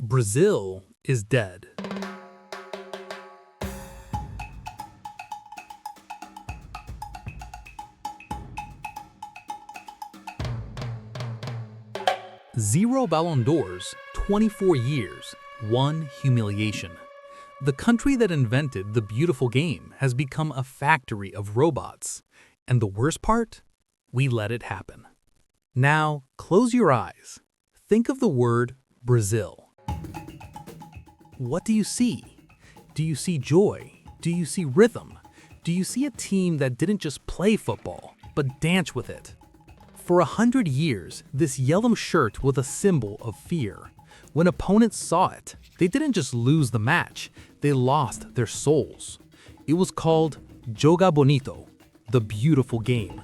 Brazil is dead. Zero Ballon d'Ors, 24 years, one humiliation. The country that invented the beautiful game has become a factory of robots. And the worst part? We let it happen. Now, close your eyes. Think of the word Brazil. What do you see? Do you see joy? Do you see rhythm? Do you see a team that didn't just play football, but dance with it? For 100 years, this yellow shirt was a symbol of fear. When opponents saw it, they didn't just lose the match, they lost their souls. It was called Joga Bonito, the beautiful game.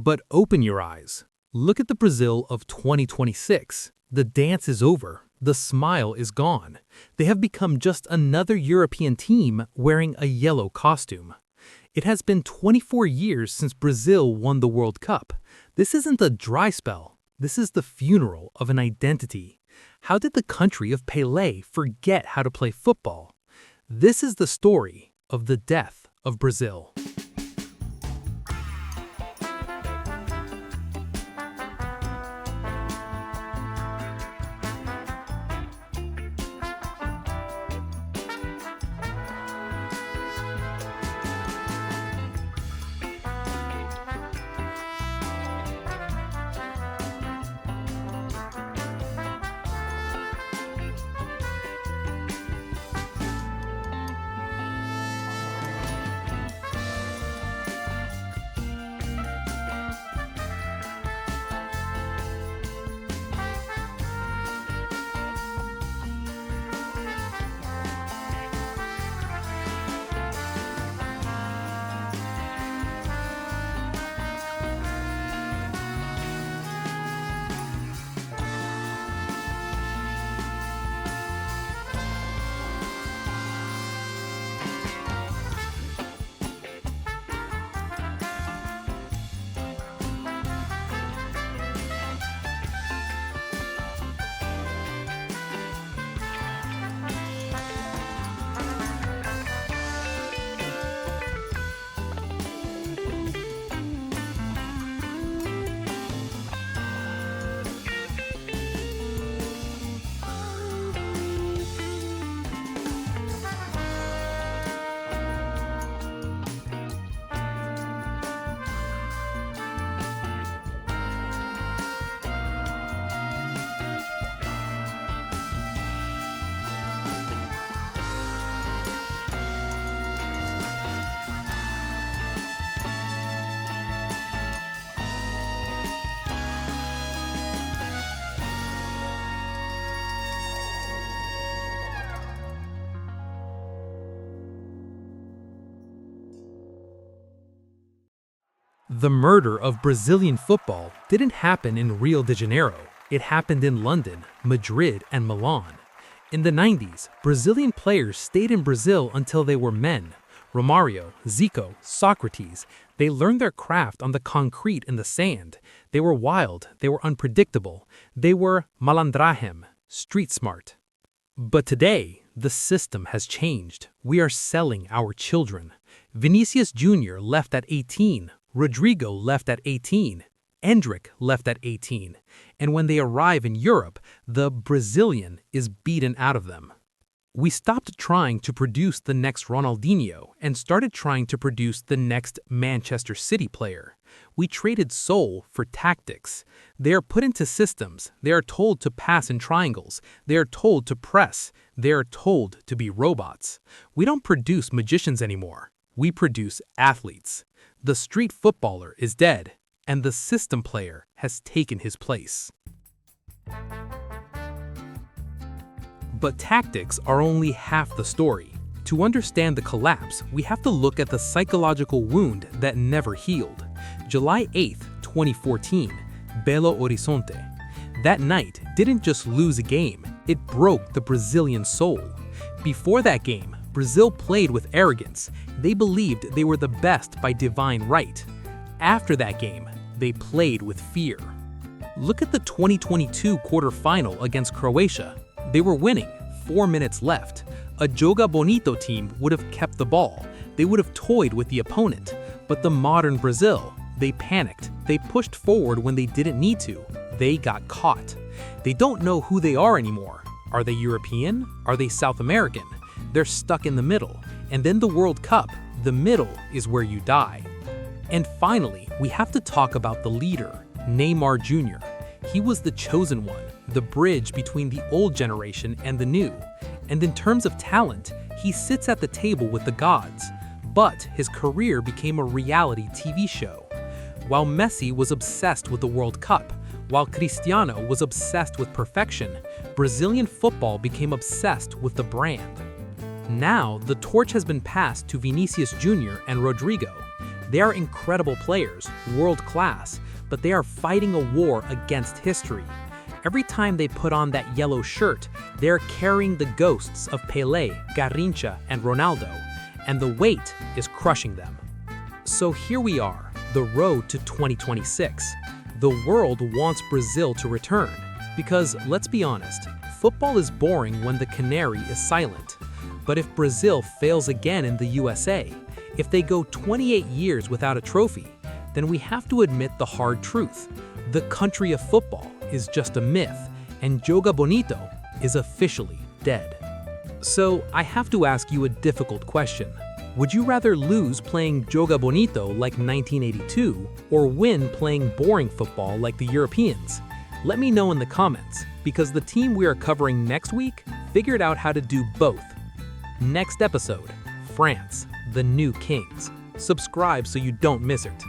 But open your eyes. Look at the Brazil of 2026. The dance is over. The smile is gone. They have become just another European team wearing a yellow costume. It has been 24 years since Brazil won the World Cup. This isn't a dry spell. This is the funeral of an identity. How did the country of Pelé forget how to play football? This is the story of the death of Brazil. The murder of Brazilian football didn't happen in Rio de Janeiro. It happened in London, Madrid, and Milan. In the 90s, Brazilian players stayed in Brazil until they were men. Romario, Zico, Socrates, they learned their craft on the concrete and the sand. They were wild, they were unpredictable. They were malandragem, street smart. But today, the system has changed. We are selling our children. Vinicius Jr. left at 18. Rodrygo left at 18. Endrick left at 18, and when they arrive in Europe, the Brazilian is beaten out of them. We stopped trying to produce the next Ronaldinho and started trying to produce the next Manchester City player. We traded soul for tactics. They are put into systems. They are told to pass in triangles. They are told to press. They are told to be robots. We don't produce magicians anymore. We produce athletes. The street footballer is dead, and the system player has taken his place. But tactics are only half the story. To understand the collapse, we have to look at the psychological wound that never healed. July 8, 2014, Belo Horizonte. That night didn't just lose a game, it broke the Brazilian soul. Before that game, Brazil played with arrogance. They believed they were the best by divine right. After that game, they played with fear. Look at the 2022 quarterfinal against Croatia. They were winning, 4 minutes left. A Joga Bonito team would have kept the ball. They would have toyed with the opponent. But the modern Brazil, they panicked. They pushed forward when they didn't need to. They got caught. They don't know who they are anymore. Are they European? Are they South American? They're stuck in the middle. And then the World Cup, the middle is where you die. And finally, we have to talk about the leader, Neymar Jr. He was the chosen one, the bridge between the old generation and the new. And in terms of talent, he sits at the table with the gods. But his career became a reality TV show. While Messi was obsessed with the World Cup, while Cristiano was obsessed with perfection, Brazilian football became obsessed with the brand. Now, the torch has been passed to Vinicius Jr and Rodrygo. They are incredible players, world-class, but they are fighting a war against history. Every time they put on that yellow shirt, they're carrying the ghosts of Pelé, Garrincha, and Ronaldo, and the weight is crushing them. So here we are, the road to 2026. The world wants Brazil to return, because let's be honest, football is boring when the canary is silent. But if Brazil fails again in the USA, if they go 28 years without a trophy, then we have to admit the hard truth. The country of football is just a myth, and Joga Bonito is officially dead. So I have to ask you a difficult question. Would you rather lose playing Joga Bonito like 1982 or win playing boring football like the Europeans? Let me know in the comments, because the team we are covering next week figured out how to do both. Next episode, France, the new kings. Subscribe so you don't miss it.